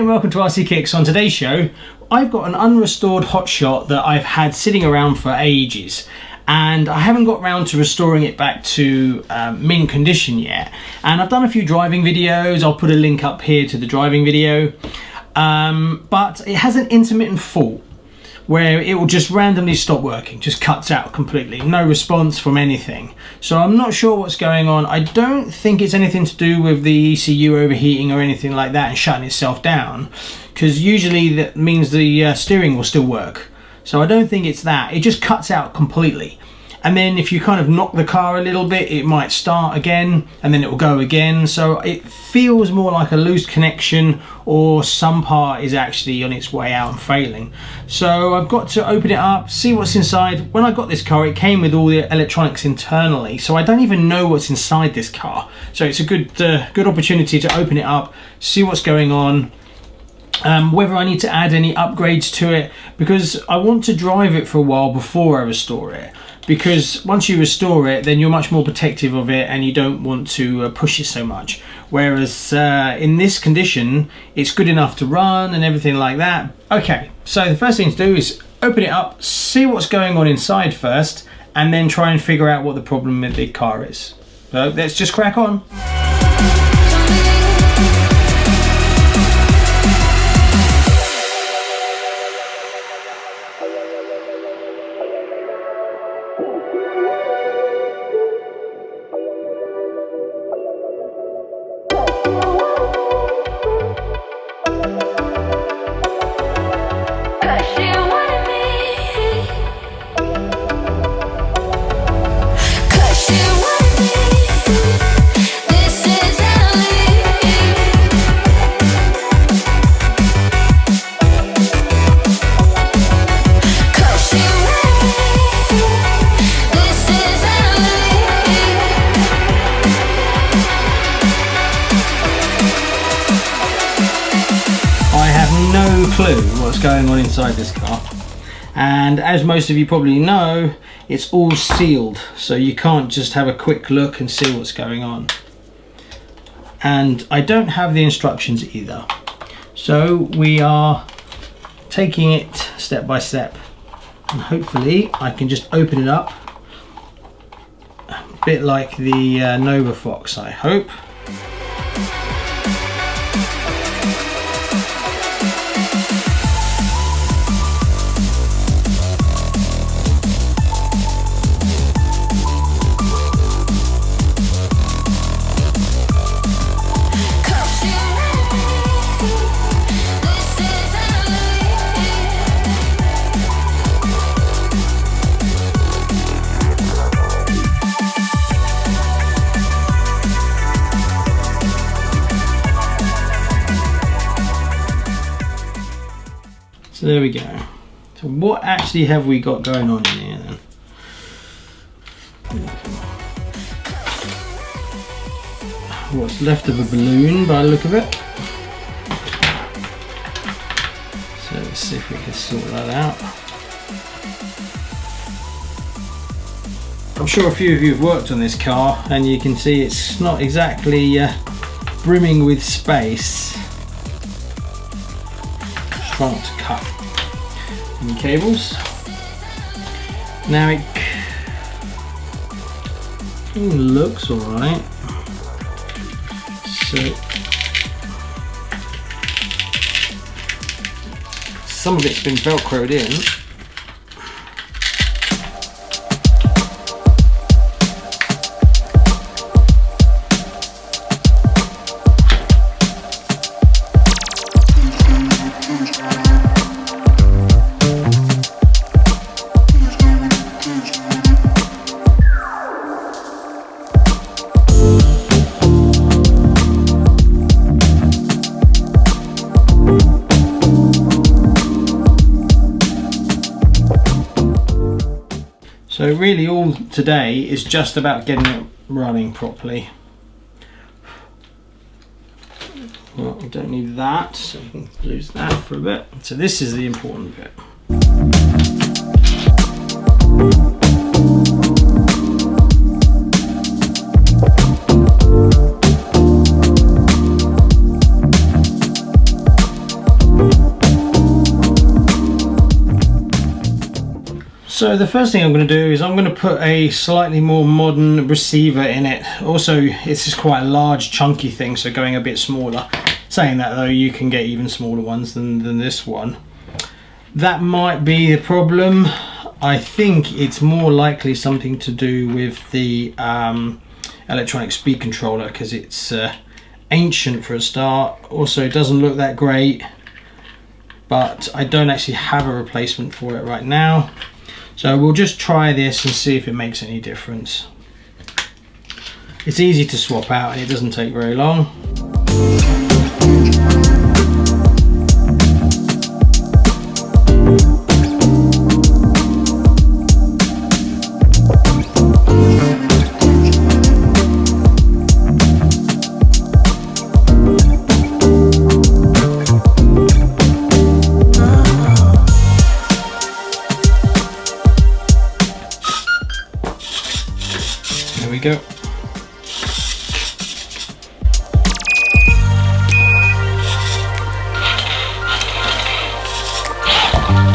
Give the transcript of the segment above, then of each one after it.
and welcome to RCKicks. On today's show, I've got an unrestored Hotshot that I've had sitting around for ages, and I haven't got round to restoring it back to mint condition yet. And I've done a few driving videos. I'll put a link up here to the driving video, but it has an intermittent fault where it will just randomly stop working, just cuts out completely, no response from anything. So I'm not sure what's going on. I don't think it's anything to do with the ECU overheating or anything like that and shutting itself down, because usually that means the steering will still work. So I don't think it's that. It just cuts out completely. And then if you kind of knock the car a little bit, it might start again and then it will go again. So it feels more like a loose connection, or some part is actually on its way out and failing. So I've got to open it up, see what's inside. When I got this car, it came with all the electronics internally, so I don't even know what's inside this car. So it's a good opportunity to open it up, see what's going on. Whether I need to add any upgrades to it, because I want to drive it for a while before I restore it. Because once you restore it, then you're much more protective of it and you don't want to push it so much. Whereas in this condition, it's good enough to run and everything like that. Okay, so the first thing to do is open it up, see what's going on inside first, and then try and figure out what the problem with the car is. So let's just crack on. No clue what's going on inside this car, and as most of you probably know, it's all sealed, so you can't just have a quick look and see what's going on. And I don't have the instructions either, so we are taking it step by step, and hopefully I can just open it up a bit like the Nova Fox, I hope. So there we go. So what actually have we got going on in here then? What's left of a balloon by the look of it. So let's see if we can sort that out. I'm sure a few of you have worked on this car and you can see it's not exactly brimming with space. Trying to cut any cables. Now it looks alright. So some of it's been velcroed in. So really all today is just about getting it running properly. Well, we don't need that, so we can lose that for a bit. So this is the important bit. So the first thing I'm going to do is I'm going to put a slightly more modern receiver in it. Also, it's just quite a large chunky thing, so going a bit smaller. Saying that though, you can get even smaller ones than this one. That might be the problem. I think it's more likely something to do with the electronic speed controller, because it's ancient for a start. Also, it doesn't look that great, but I don't actually have a replacement for it right now. So we'll just try this and see if it makes any difference. It's easy to swap out and it doesn't take very long. There we go.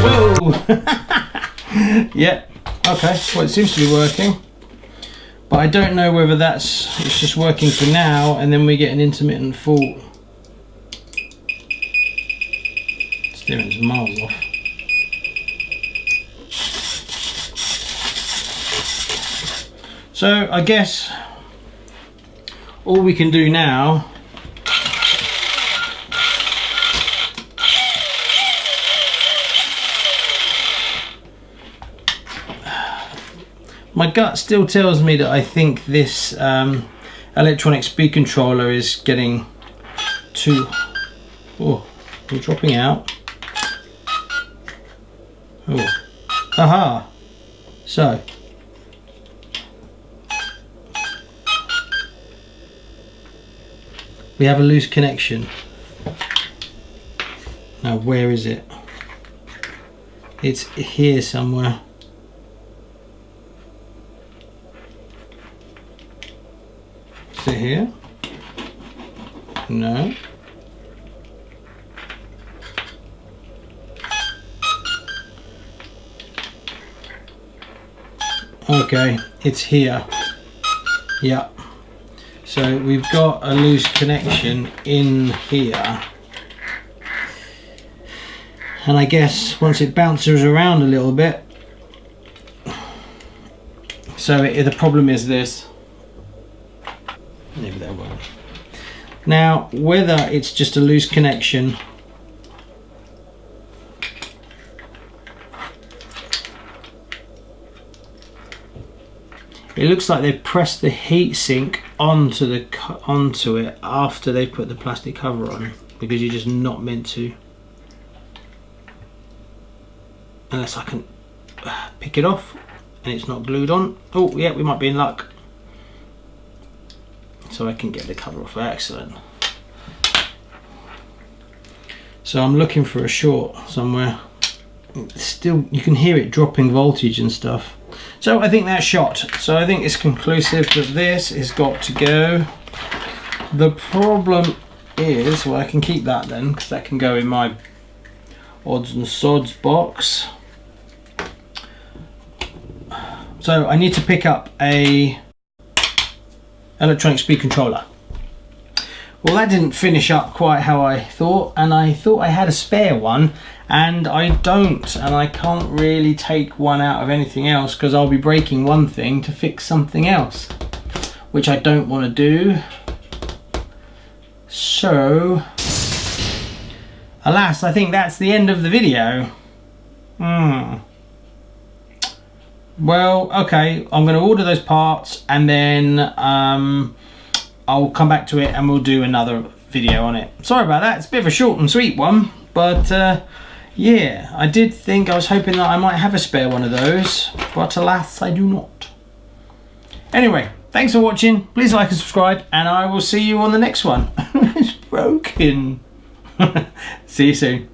Whoa! Yeah, okay, well it seems to be working. But I don't know whether it's just working for now and then we get an intermittent fault. Steering's miles off. So I guess all we can do now my gut still tells me that I think this electronic speed controller is getting too... Oh, we're dropping out. Oh, aha! So we have a loose connection. Now where is it? It's here somewhere. Is it here? No. Okay, it's here. Yeah. So we've got a loose connection in here. And I guess once it bounces around a little bit. So the problem is this. Maybe that works. Now, whether it's just a loose connection it looks like they've pressed the heat sink onto it after they put the plastic cover on, because you're just not meant to, unless I can pick it off and it's not glued on. Oh yeah, we might be in luck. So I can get the cover off. Excellent. So I'm looking for a short somewhere. Still, you can hear it dropping voltage and stuff. So I think that's shot. So I think it's conclusive that this has got to go. The problem is, well, I can keep that then, because that can go in my odds and sods box. So I need to pick up a electronic speed controller. Well, that didn't finish up quite how I thought, and I thought I had a spare one, and I don't, and I can't really take one out of anything else because I'll be breaking one thing to fix something else, which I don't want to do. So, alas, I think that's the end of the video. Well, okay, I'm going to order those parts and then I'll come back to it and we'll do another video on it. Sorry about that, it's a bit of a short and sweet one, but yeah, I was hoping that I might have a spare one of those, but alas, I do not. Anyway, thanks for watching, please like and subscribe, and I will see you on the next one. It's broken. See you soon.